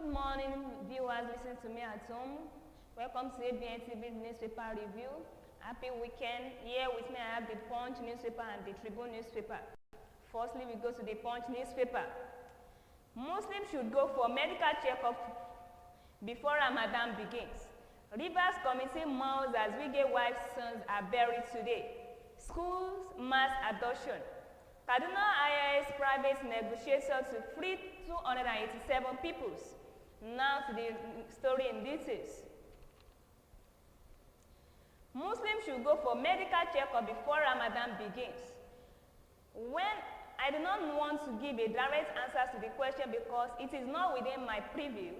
Good morning, viewers listening to me at home. Welcome to Abntv newspaper review. Happy weekend. Here with me I have the Punch newspaper and the Tribune newspaper. Firstly, we go to the Punch newspaper. Muslims should go for medical checkup before Ramadan begins. Rivers Committee mourns as Wige wife's sons are buried today. Schools mass adoption. Kaduna IAS private negotiator to free 287 peoples. Now to the story in details. Muslims should go for medical checkup before Ramadan begins. I do not want to give a direct answer to the question because it is not within my preview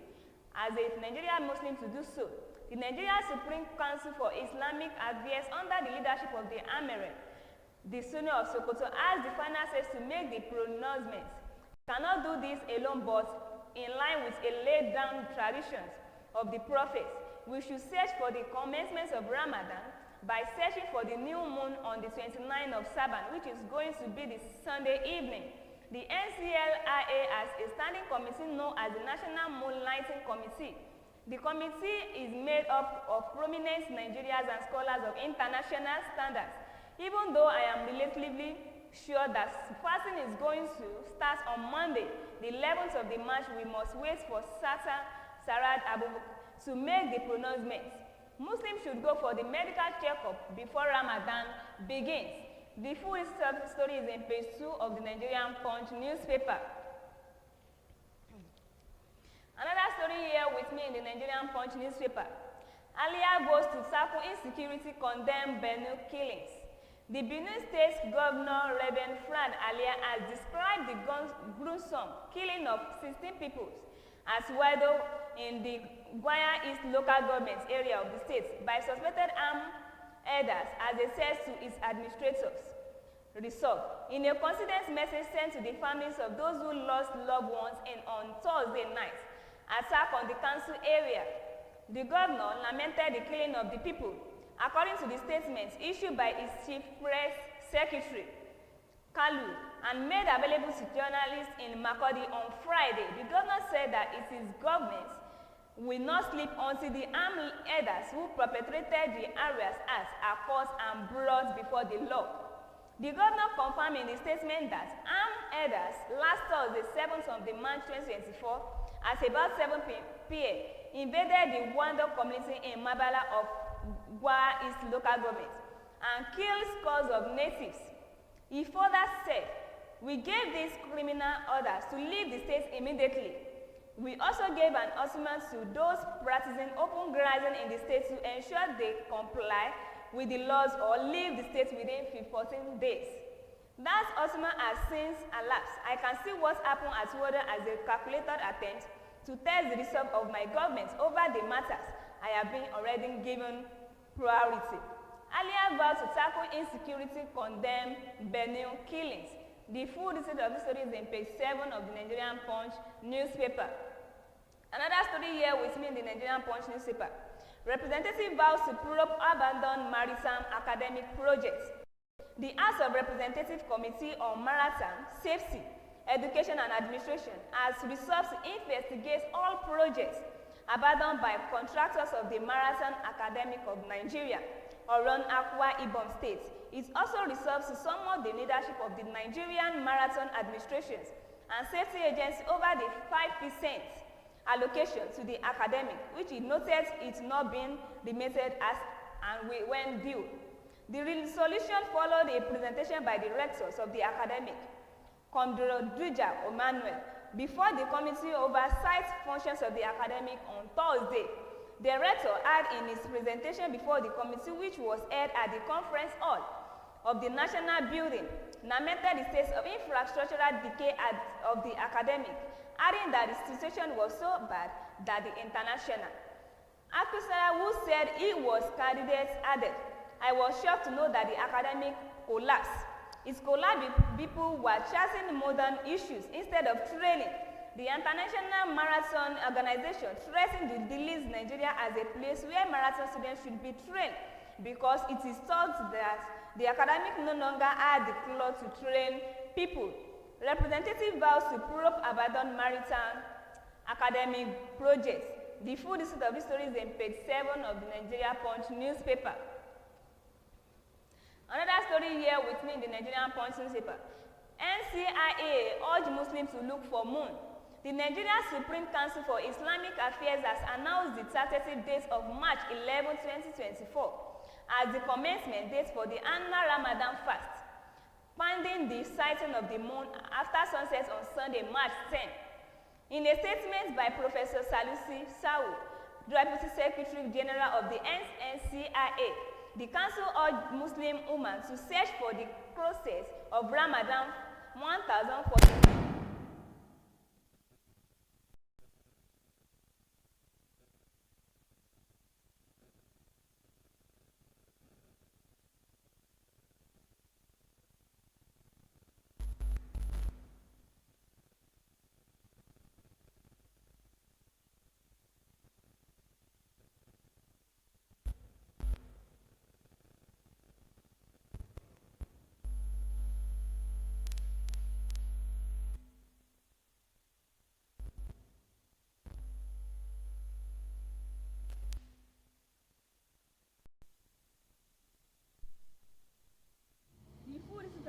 as a Nigerian Muslim to do so. The Nigerian Supreme Council for Islamic Affairs under the leadership of the Amir, the Sunni of Sokoto, has the final say to make the pronouncement. Cannot do this alone, but in line with a laid down traditions of the prophets. We should search for the commencement of Ramadan by searching for the new moon on the 29th of Saban, which is going to be the Sunday evening. The NCLIA has a standing committee known as the National Moonlighting Committee. The committee is made up of prominent Nigerians and scholars of international standards. Even though I am relatively sure that fasting is going to start on Monday, the 11th of the March, we must wait for Sarad Abu to make the pronouncement. Muslims should go for the medical checkup before Ramadan begins. The full story is in page 2 of the Nigerian Punch newspaper. Another story here with me in the Nigerian Punch newspaper. Alia goes to tackle insecurity, condemn Benue killings. The Benue State Governor Reverend Fran Alia has described the gruesome killing of 16 people as well in the Gwaya East local government area of the state by suspected armed elders, as they said to its administrators. Resolved. In a condolence message sent to the families of those who lost loved ones on Thursday night attack on the council area, the governor lamented the killing of the people. According to the statement issued by its chief press secretary, Kalu, and made available to journalists in Makurdi on Friday, the governor said that it is government will not sleep until the armed elders who perpetrated the various acts are caught and brought before the law. The governor confirmed in the statement that armed elders last Thursday, 7th of the March 2024, at about 7 p.m. invaded the Wando community in Mabala of Gwa East local government and killed scores of natives. He further said, "We gave these criminal orders to leave the state immediately. We also gave an ultimatum to those practicing open grazing in the state to ensure they comply with the laws or leave the state within 14 days. That ultimatum has since elapsed. I can see what happened at Wada as a calculated attempt to test the resolve of my government over the matters I have been already given priority." Alia vowed to tackle insecurity, condemn Benue killings. The full details of the story is in page 7 of the Nigerian Punch newspaper. Another story here with me in the Nigerian Punch newspaper. Representative vows to probe abandoned maritime academic projects. The House of Representatives Committee on Maritime Safety, Education and Administration has resolved to investigate all projects abandoned by contractors of the Maritime Academy of Nigeria, Osun Akwa Ibom State. It also resolves to summon the leadership of the Nigerian Marathon Administrations and Safety Agency over the 5% allocation to the academic, which it noted it not been remitted as and when due. The resolution followed a presentation by the rectors of the academic, Kondro Duja Emmanuel, before the Committee Oversight Functions of the Academic on Thursday. The rector had in his presentation before the committee, which was held at the conference hall of the National Building, lamented the state of infrastructural decay of the academic, adding that the situation was so bad that the international Akusara, who said he was candidate, added, "I was shocked to know that the academic collapsed. Its collapse, people were chasing modern issues instead of training. The International Marathon Organization threatened to delist Nigeria as a place where marathon students should be trained because it is thought that the academic no longer had the cloth to train people. Representative vows to probe abandoned maritime academic projects. The full list of this story is on page 7 of the Nigeria Punch newspaper. Another story here with me in the Nigerian Punch newspaper. NCIA urged Muslims to look for moon. The Nigeria Supreme Council for Islamic Affairs has announced the tentative date of March 11, 2024 as the commencement date for the annual Ramadan fast, pending the sighting of the moon after sunset on Sunday, March 10. In a statement by Professor Salusi Sawu, Deputy Secretary General of the NCIA, the council urged Muslim women to search for the process of Ramadan 1040.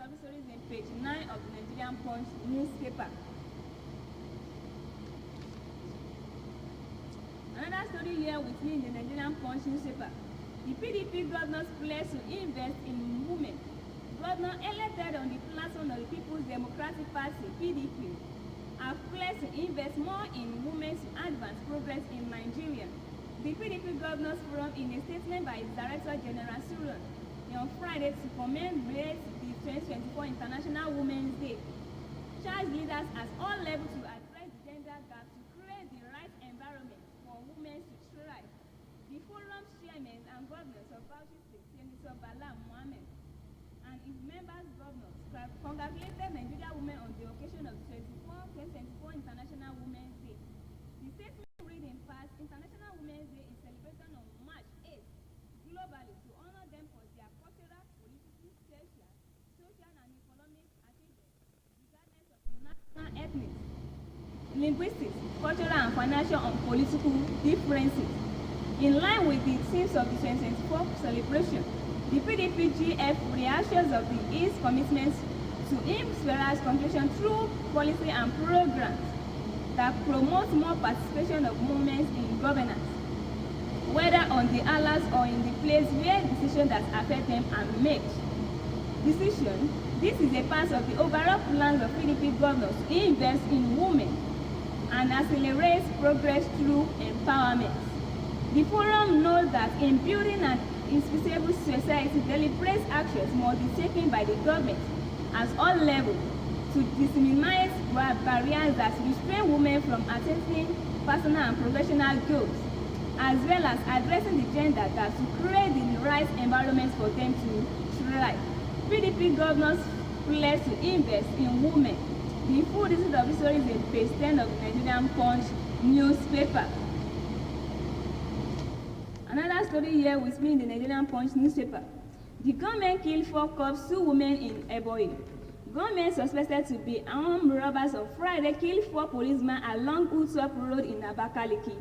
The story is in page 9 of the Nigerian Punch newspaper. Another story here with me in the Nigerian Punch newspaper. The PDP governors pledge to invest in women. Governor elected on the platform of the People's Democratic Party, PDP, have pledged to invest more in women to advance progress in Nigeria. The PDP Governors Forum, in a statement by its Director General Suron, on Friday to commemorate the 2024 International Women's Day, charged leaders at all levels to address the gender gap to create the right environment for women to thrive. The forum's chairman and governors of Bauchi State, Senator Bala Mohammed, and its members governors congratulated Nigerian women on the occasion of the 2024 International Women's Day. The statement read in part, International Women's Day is celebrated on March 8th globally to honor them for their cultural, political, social and economic achievements, regardless of national, ethnic, linguistic, cultural and financial and political differences. In line with the themes of the 2024 celebration, the PDP-GF reassures of the East's commitment to Israel's contribution through policy and programs that promote more participation of women in governance, whether on the islands or in the place where decisions that affect them are made. This is a part of the overall plans of PDP governors to invest in women and accelerate progress through empowerment. The forum notes that in building an inclusive society, deliberate actions must be taken by the government at all levels to disseminate barriers that restrain women from attaining personal and professional goals, as well as addressing the gender gap to create the right environment for them to thrive. PDP governors pledge to invest in women. The full list of the story is in page 10 of the Nigerian Punch newspaper. Another story here with me in the Nigerian Punch newspaper. The gunmen killed 4 cops, 2 women in Ebonyi. Gunmen suspected to be armed robbers on Friday killed 4 policemen along Utop Road in Abakaliki,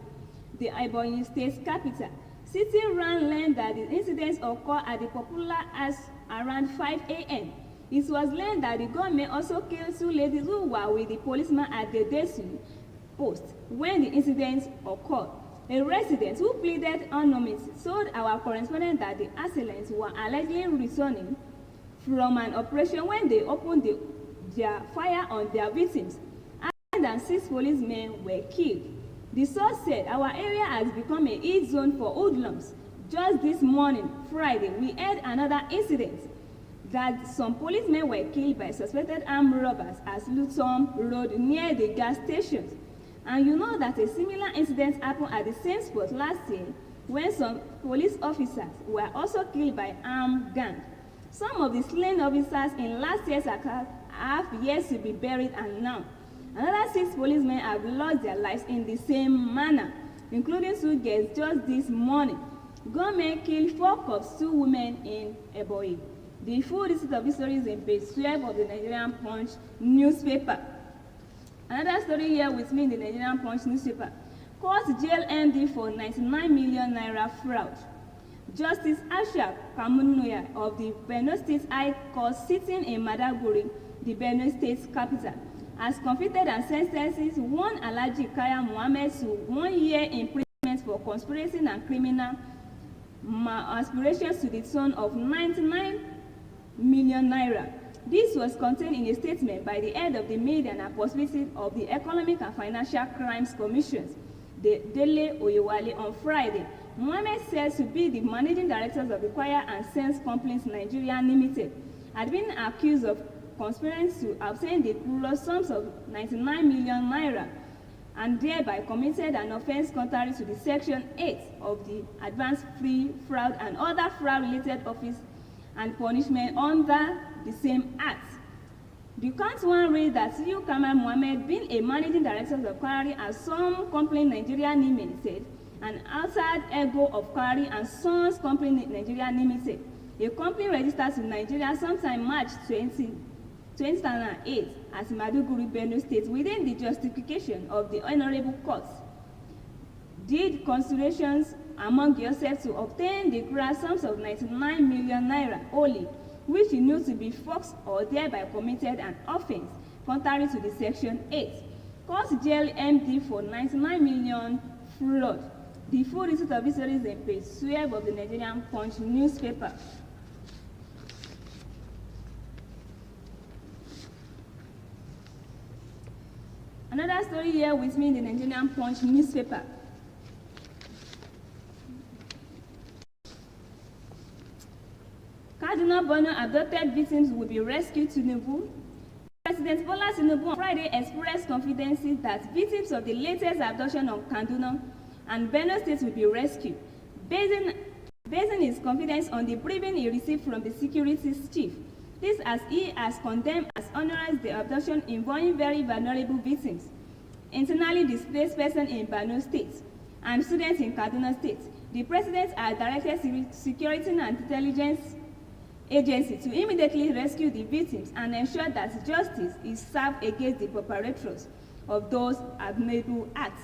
the Ebonyi state capital. City Run learned that the incidents occurred at the popular house around 5 a.m. It was learned that the gunmen also killed 2 ladies who were with the policeman at the Desu post when the incidents occurred. A resident who pleaded anonymity told our correspondent that the assailants were allegedly returning from an operation when they opened their fire on their victims. More than 6 policemen were killed. The source said, our area has become a heat zone for hoodlums. Just this morning, Friday, we had another incident that some policemen were killed by suspected armed robbers at Luton Road near the gas stations. And you know that a similar incident happened at the same spot last year when some police officers were also killed by armed gang. Some of the slain officers in last year's attack have yet to be buried, and now another 6 policemen have lost their lives in the same manner, including 2 girls just this morning. Gunmen killed 4 cops, 2 women in Ebonyi. The full list of the stories in page 12 of the Nigerian Punch newspaper. Another story here with me in the Nigerian Punch newspaper. Court jail MD for 99 million naira fraud. Justice Asha Kamunuya of the Benue State High Court sitting in Madaguri, the Benue State capital, has convicted and sentenced one Alhaji Kaya Mohammed to 1 year imprisonment for conspiracy and criminal aspirations to the tune of 99 million naira. This was contained in a statement by the head of the Media and Possibility of the Economic and Financial Crimes Commissions, the Dele Oyewale, on Friday. Mohammed, said to be the managing director of the Choir and Sense Companies Nigeria Limited, had been accused of conspiring to obtain the plural sums of 99 million naira and thereby committed an offense contrary to the Section 8 of the Advanced Free Fraud and Other Fraud-Related Offense and Punishment under the same act. The count one reads that C.U. Kamal Mohammed, being a managing director of Kwari and Son Company Nigeria Limited, an outside ego of Kwari and Sons Company Nigeria Limited, a company registered in Nigeria sometime March 2008 as Maduguri, Benue State, within the justification of the Honorable Court, did considerations among yourselves to obtain the grand sums of 99 million naira only, which he knew to be false or thereby committed an offense contrary to the Section 8. Court jail MD for 99 million fraud. The full receipt of this story is in page 12 of the Nigerian Punch newspaper. Another story here with me in the Nigerian Punch newspaper. Cardinal Bono abducted victims will be rescued to Tinubu. President Bola Tinubu on Friday expressed confidence that victims of the latest abduction of Kaduna and Benue State will be rescued, basing his confidence on the briefing he received from the security chief. This as he has condemned as onerous the abduction involving very vulnerable victims, internally displaced persons in Benue State, and students in Kaduna State. The president has directed security and intelligence agency to immediately rescue the victims and ensure that justice is served against the perpetrators of those abominable acts.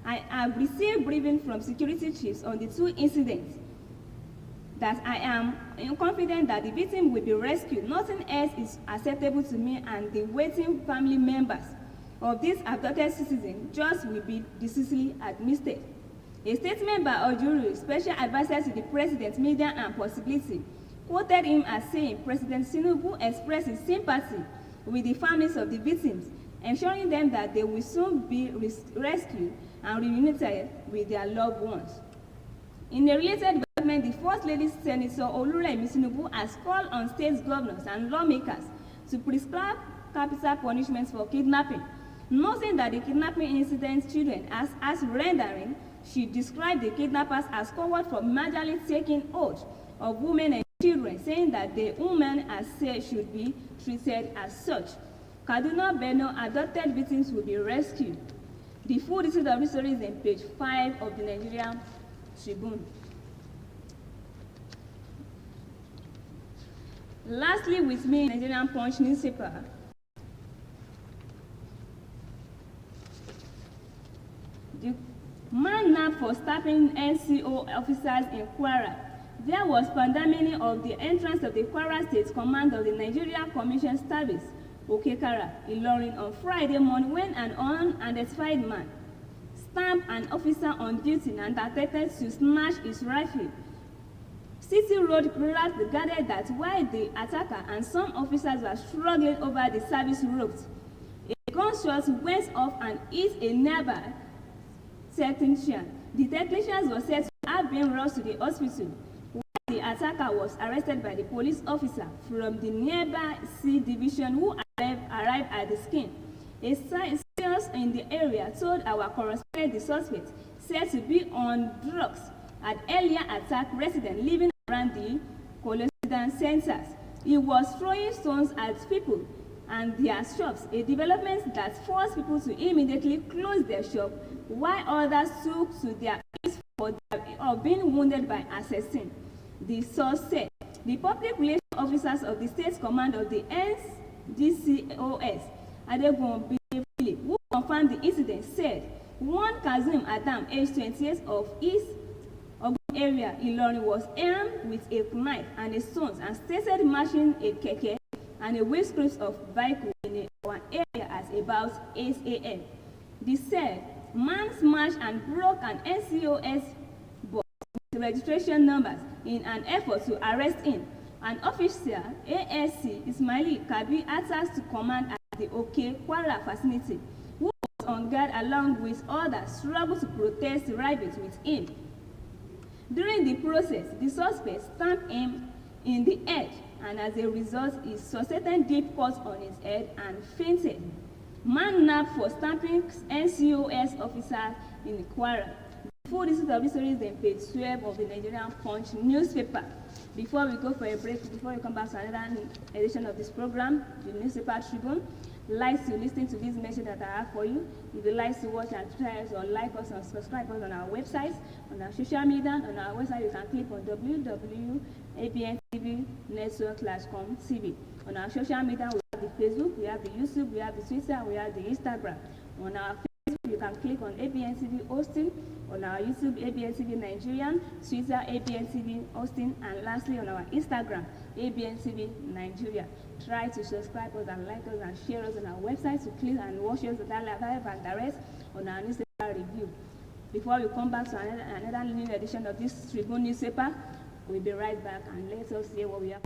I have received briefing from security chiefs on the two incidents that I am confident that the victim will be rescued. Nothing else is acceptable to me and the waiting family members of this abducted citizen. Just will be decisively administered. A statement by Ojuru, special advisor to the president, media and possibility, quoted him as saying President Tinubu expressed his sympathy with the families of the victims, ensuring them that they will soon be rescued and reunited with their loved ones. In a related development, the First Lady Senator Oluremi Tinubu has called on state governors and lawmakers to prescribe capital punishments for kidnapping, noting that the kidnapping incident children as rendering, she described the kidnappers as coward for majorly taking oath of women and children, saying that the women as said should be treated as such. Kaduna Benue abducted victims will be rescued. The full receipt of this story is in page 5 of the Nigerian Tribune. Lastly, with me, Nigerian Punch newspaper. The man nabbed for stabbing NCO officers in Kwara. There was pandemonium of the entrance of the Kwara State Command of the Nigeria Commission Service, Okekara, Ilorin, on Friday morning when an unidentified man stabbed an officer on duty and attempted to snatch his rifle. City Road guards guarded that while the attacker and some officers were struggling over the service ropes, a gunshot went off and hit a nearby technician. The technician was said to have been rushed to the hospital, while the attacker was arrested by the police officer from the nearby C Division who arrived at the scene. A sales in the area told our correspondent the suspect, said to be on drugs, had earlier attacked residents living around the Colossian centers. He was throwing stones at people and their shops, a development that forced people to immediately close their shop, while others took to their feet for of being wounded by assassins. The source said the public relations officers of the State Command of the NDCOS, Adegun Philip, who confirmed the incident, said one Kazeem Adam, aged 28, of East Ogun area, Ilorin, was armed with a knife and a sword and started mashing a keke and a windscreen of vehicle in our area at about 8 a.m. The said man smashed and broke an NCOS box with registration numbers in an effort to arrest him. An officer, ASC Ismaili Kabi, attached to command at the OK Kwara facility, who was on guard along with others, struggled to protest the riot with him. During the process, the suspect stabbed him in the head, and as a result, he sustained deep cuts on his head and fainted. Man nabbed for stabbing NCOS officer in Kwara. The full details of this story is on page 12 of the Nigerian Punch newspaper. Before we go for a break, before we come back to another edition of this program, the newspaper Tribune likes to listen to this message that I have for you. If you like to watch and try us or like us and subscribe us on our website, on our social media, on our website, you can click on www.abntvnetwork.com/TV. On our social media, we have the Facebook, we have the YouTube, we have the Twitter, we have the Instagram. On our Facebook, you can click on Abntv Osun. On our YouTube, Abntv Nigerian, Twitter, Abntv Osun, and lastly on our Instagram, Abntv Nigeria. Try to subscribe us and like us and share us on our website to click and watch us live and direct on our newspaper review. Before we come back to another new edition of this Tribune newspaper, we'll be right back and let us hear what we have.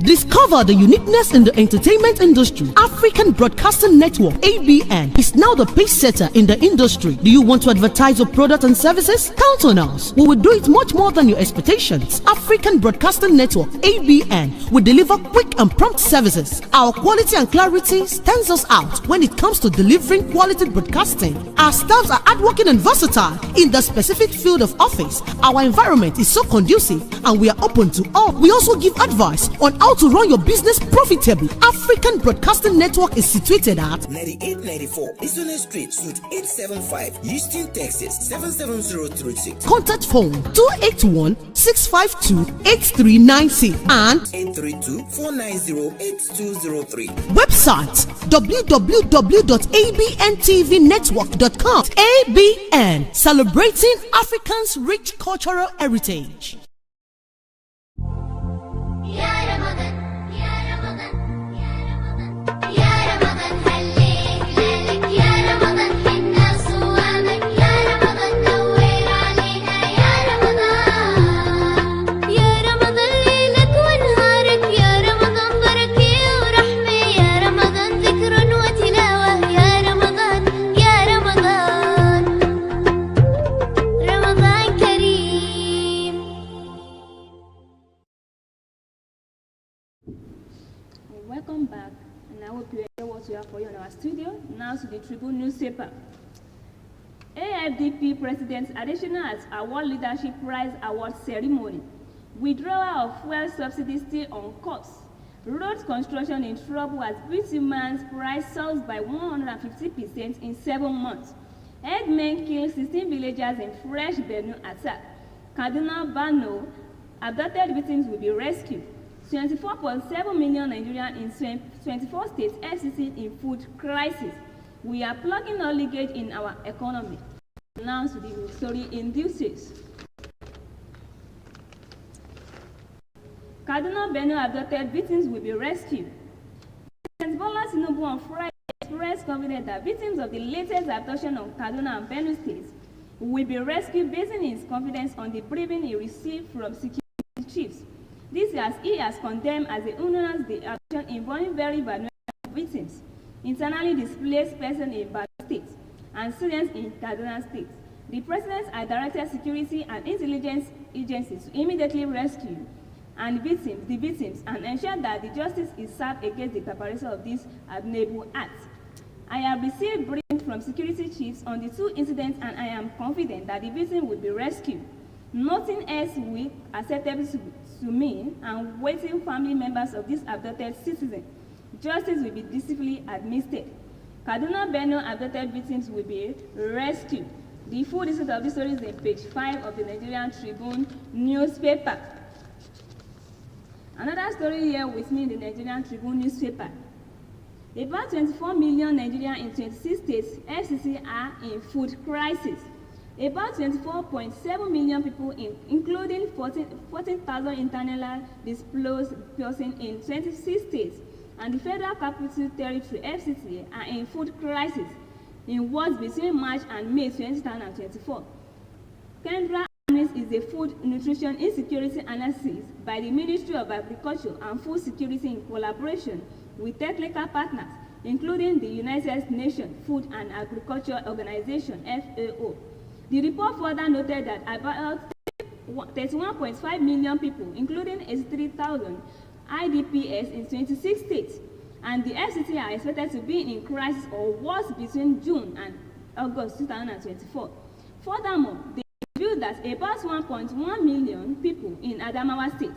Discover the uniqueness in the entertainment industry. African Broadcasting Network, ABN, is now the pace setter in the industry. Do you want to advertise your product and services? Count on us. We will do it much more than your expectations. African Broadcasting Network, ABN, will deliver quick and prompt services. Our quality and clarity stands us out when it comes to delivering quality broadcasting. Our staffs are hardworking and versatile in the specific field of office. Our environment is so conducive and we are open to all. We also give advice on how to run your business profitably. African Broadcasting Network is situated at 9894 Osun Street, Suite 875, Houston, Texas 77036. Contact phone 281-652-8396 and 832-490-8203. Website www.abntvnetwork.com. ABN, celebrating Africans' rich cultural heritage. Welcome back, and I hope you enjoy what we have for you in our studio. Now to the Tribune newspaper. AFDP President additional at Award Leadership Prize Award Ceremony. Withdrawal of fuel subsidy still on course. Road construction in trouble as bitumen's price soars by 150% in 7 months. Headmen kill 16 villagers in fresh Benue attack. Kaduna Bano, abducted victims will be rescued. 24.7 million Nigerians in 24 states FCC in food crisis. We are plugging all leakage in our economy. Now to the story in details. Kaduna Benue abducted victims will be rescued. President Bola Tinubu on Friday expressed confidence that victims of the latest abduction of Kaduna and Benue states will be rescued, basing his confidence on the briefing he received from security chiefs. This as he has condemned as a heinous the action involving very vulnerable victims, internally displaced persons in Benue State and students in Kaduna State. The president has directed security and intelligence agencies to immediately rescue the victims and ensure that the justice is served against the perpetrators of this abominable act. I have received briefings from security chiefs on the 2 incidents, and I am confident that the victims will be rescued. Nothing else will acceptable to me and waiting family members of this abducted citizen. Justice will be disciplinarily administered. Kaduna Benue abducted victims will be rescued. The full details of this story is on page 5 of the Nigerian Tribune newspaper. Another story here with me in the Nigerian Tribune newspaper. About 24 million Nigerians in 26 states FCC are in food crisis. About 24.7 million people, including 14,000 internally displaced persons in 26 states, and the Federal Capital Territory (FCT) are in food crisis in wars between March and May 2024. Kendra is a food nutrition insecurity analysis by the Ministry of Agriculture and Food Security in collaboration with technical partners, including the United Nations Food and Agriculture Organization (FAO). The report further noted that about 31.5 million people, including 83,000 IDPs in 26 states, and the FCT are expected to be in crisis or worse between June and August 2024. Furthermore, they revealed that about 1.1 million people in Adamawa State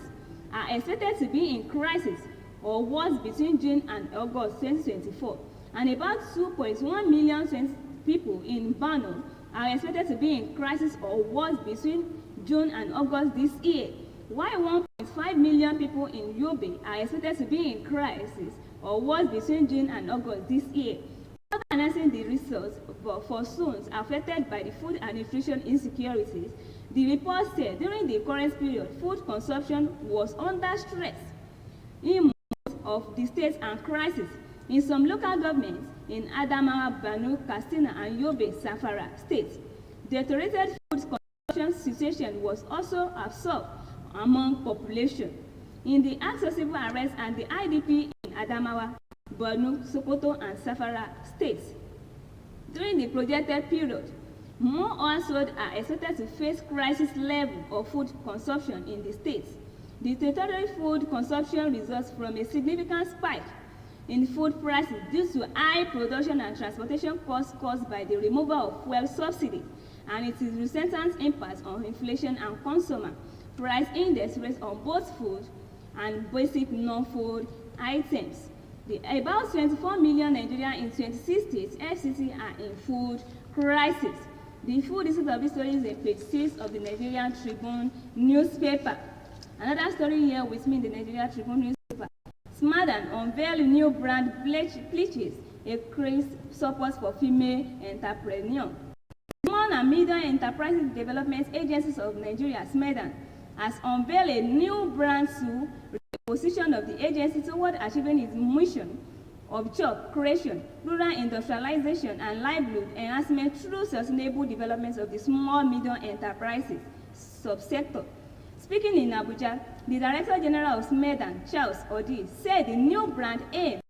are expected to be in crisis or worse between June and August 2024, and about 2.1 million people in Borno are expected to be in crisis or worse between June and August this year, while 1.5 million people in Yobe are expected to be in crisis or worse between June and August this year. Further analyzing the results for zones affected by the food and nutrition insecurities, the report said during the current period, food consumption was under stress in most of the states and crisis in some local governments in Adamawa, Borno, Katsina, and Yobe, Zamfara states. Deteriorated food consumption situation was also observed among population. In the accessible arrest and the IDP in Adamawa, Borno, Sokoto, and Zamfara states. During the projected period, more households are expected to face crisis level of food consumption in the states. The territorial food consumption results from a significant spike in food prices due to high production and transportation costs caused by the removal of fuel subsidies and its resultant impact on inflation and consumer price index rates on both food and basic non-food items. About 24 million Nigerians in 26 states FCT are in food crisis. The full details of this story is in page 6 of the Nigerian Tribune newspaper. Another story here with me in the Nigerian Tribune newspaper. Smarthan unveil new brand pledges increased support for female entrepreneurs. Small and Medium Enterprises Development Agencies of Nigeria, Smarthan, has unveiled a new brand to reposition of the agency toward achieving its mission of job creation, rural industrialization, and livelihood enhancement through sustainable development of the small medium enterprises subsector. Speaking in Abuja, the Director General of Smarthan, Charles Odi, said the new brand aims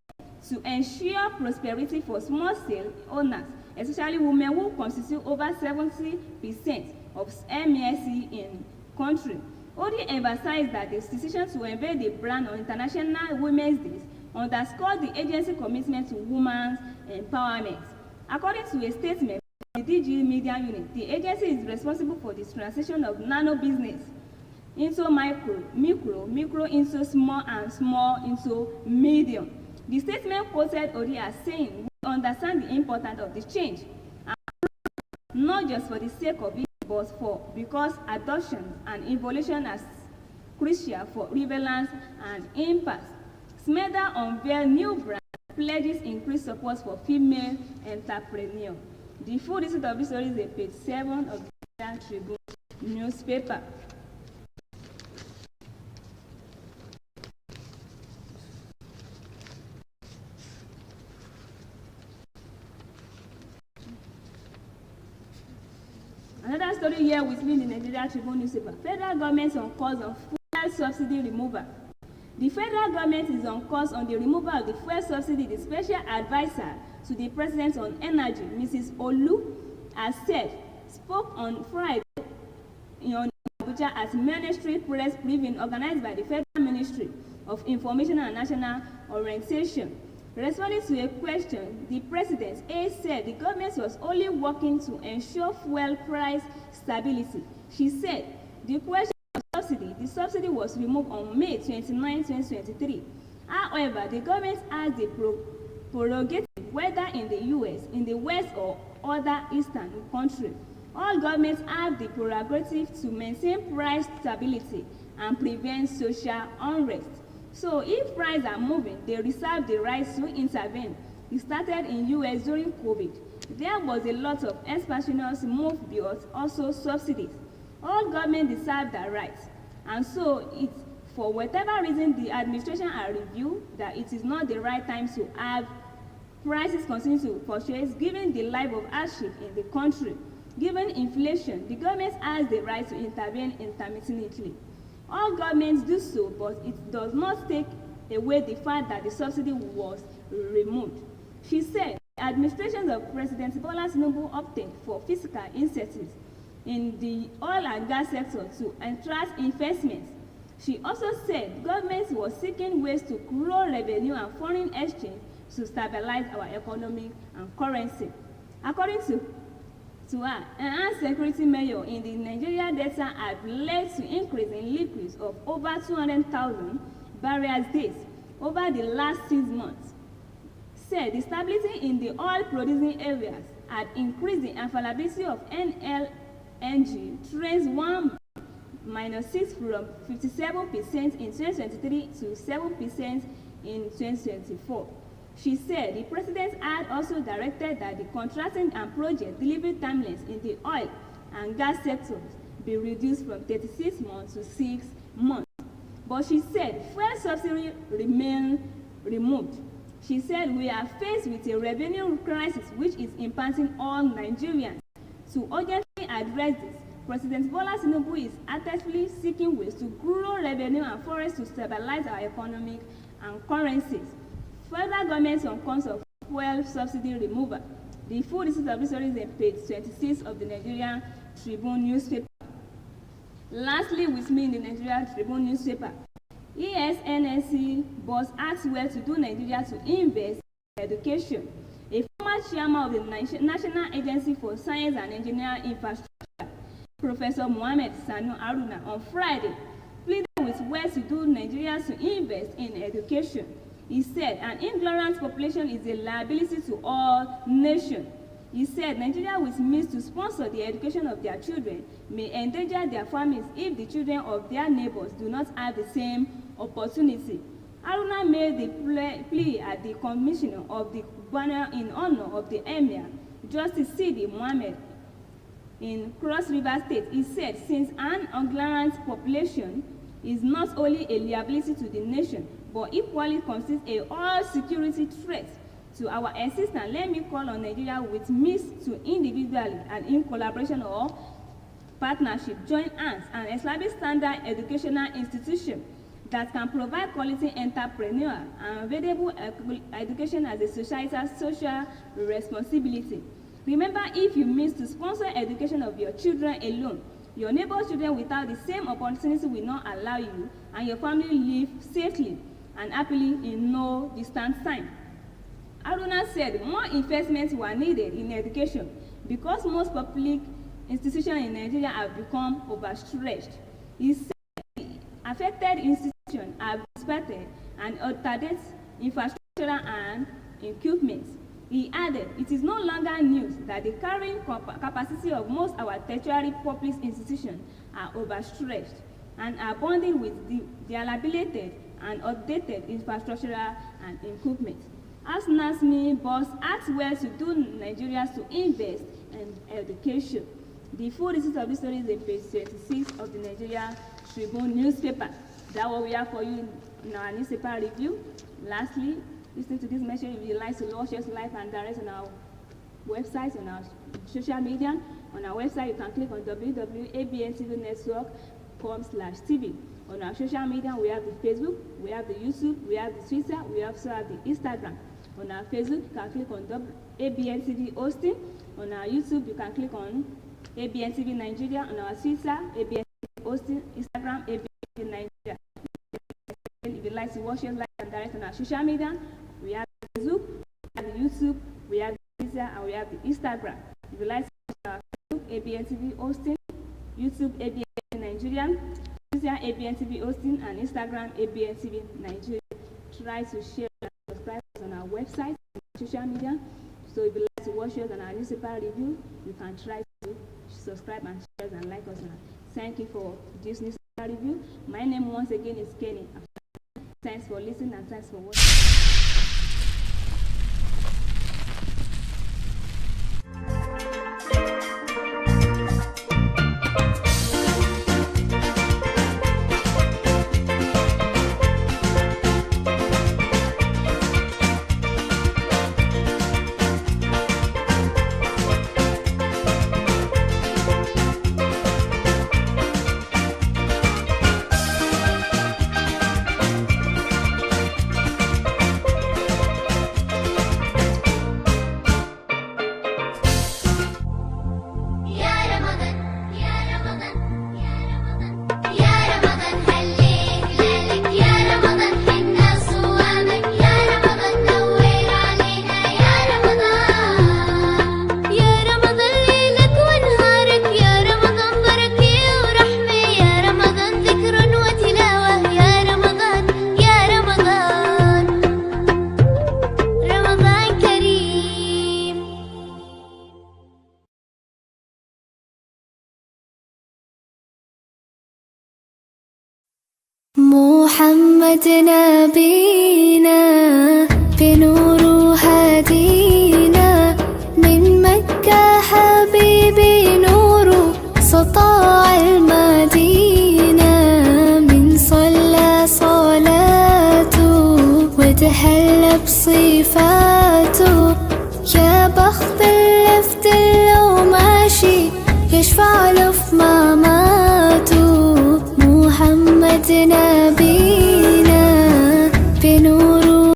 to ensure prosperity for small-scale owners, especially women who constitute over 70% of MESE in country. Odi emphasized that the decision to unveil the brand on International Women's Day underscored the agency's commitment to women's empowerment. According to a statement from the DG Media Unit, the agency is responsible for the transition of nano business into micro into small, and small into medium. The statement quoted Odi as saying, "We understand the importance of this change, and not just for the sake of it, but because adoption and evolution are crucial for relevance and impact." Smarthan unveiled new brand pledges increased support for female entrepreneurs. The full details of this story is on page 7 of the Nigerian Tribune newspaper. Another story here with me in the Nigerian Tribune newspaper. Federal government on course on fuel subsidy removal. The federal government is on course on the removal of the fuel subsidy. The special advisor to the President on Energy, Mrs. Olu, has said, spoke on Friday in Abuja at ministry press briefing organized by the Federal Ministry of Information and National Orientation. Responding to a question, the President said the government was only working to ensure fuel price stability. She said the question of the subsidy was removed on May 29, 2023. However, the government has the prerogative, whether in the U.S., in the West, or other Eastern countries. All governments have the prerogative to maintain price stability and prevent social unrest. So if prices are moving, they reserve the right to intervene. It started in US during COVID. There was a lot of expansionist move but also subsidies. All government deserve that right. And so for whatever reason the administration has reviewed that it is not the right time to have prices continue to fluctuate given the level of hardship in the country. Given inflation, the government has the right to intervene intermittently. All governments do so, but it does not take away the fact that the subsidy was removed. She said the administration of President Bola Tinubu opted for fiscal incentives in the oil and gas sector to attract investments. She also said government was seeking ways to grow revenue and foreign exchange to stabilize our economy and currency. According to her, enhanced security measures in the Nigeria Delta have led to increase in liquids of over 200,000 barrels days over the last 6 months. Said the stability in the oil-producing areas had increased the availability of NLNG trains 1-6 from 57% in 2023 to 7% in 2024. She said the president had also directed that the contracting and project delivery timelines in the oil and gas sectors be reduced from 36 months to 6 months. But she said fuel subsidy remain removed. She said we are faced with a revenue crisis which is impacting all Nigerians. To urgently address this, President Bola Tinubu is actively seeking ways to grow revenue and foreign to stabilize our economic and currencies. Further government on course of fuel subsidy removal. The full list of the story is on page 26 of the Nigerian Tribune newspaper. Lastly, with me in the Nigerian Tribune newspaper, ESNSC boss asked where to do Nigeria to invest in education. A former chairman of the National Agency for Science and Engineering Infrastructure, Professor Mohammed Sanu Haruna, on Friday, pleaded with where to do Nigeria to invest in education. He said an ignorant population is a liability to all nations. He said Nigeria with means to sponsor the education of their children may endanger their families if the children of their neighbors do not have the same opportunity. Haruna made the plea at the commission of the banner in honor of the Emir, Justice Sidi Mohammed, in Cross River State. He said since an ignorant population is not only a liability to the nation, but equally constitutes a all-security threat to our existence, let me call on Nigeria with means to individually and in collaboration or partnership join hands and establish standard educational institutions that can provide quality entrepreneurial and available education as a societal social responsibility. Remember, if you miss to sponsor education of your children alone, your neighbor's children without the same opportunity will not allow you and your family live safely and happily in no distant time. Haruna said more investments were needed in education because most public institutions in Nigeria have become overstretched. He said affected institutions have expected and altered infrastructure and equipment. He added, it is no longer news that the carrying capacity of most our tertiary public institutions are overstretched and are bundled with dilapidated and outdated infrastructure and equipment. As NASME boss asked where to do Nigeria to invest in education. The full list of the story is on page 26 of the Nigeria Tribune newspaper. That's what we have for you in our newspaper review. Lastly, listen to this message if you like to watch us live and direct on our website, on our social media. On our website, you can click on www.abntvnetwork.com/TV. On our social media, we have the Facebook, we have the YouTube, we have the Twitter, we also have the Instagram. On our Facebook, you can click on Abntv Osun. On our YouTube, you can click on Abntv Nigeria. On our Twitter, Abntv Osun. Instagram, Abntv Nigeria. If you'd like to watch us live and direct on our social media, we have Facebook, we have the YouTube, we have the Twitter, and we have the Instagram. If you'd like to watch our Facebook, Abntv Osun, YouTube, Abntv Nigeria, Twitter, Abntv Osun, and Instagram, Abntv Nigeria. Try to share and subscribe on our website, on social media. So if you'd like to watch us on our newspaper review, you can try to subscribe and share and like us. Thank you for this newspaper review. My name once again is Kenny. Thanks for listening and thanks for watching. محمد نبينا بنور هدينا من مكة حبيبي نور سطاع المدينة من صلى صلاته وتهلى بصفاته يا بخت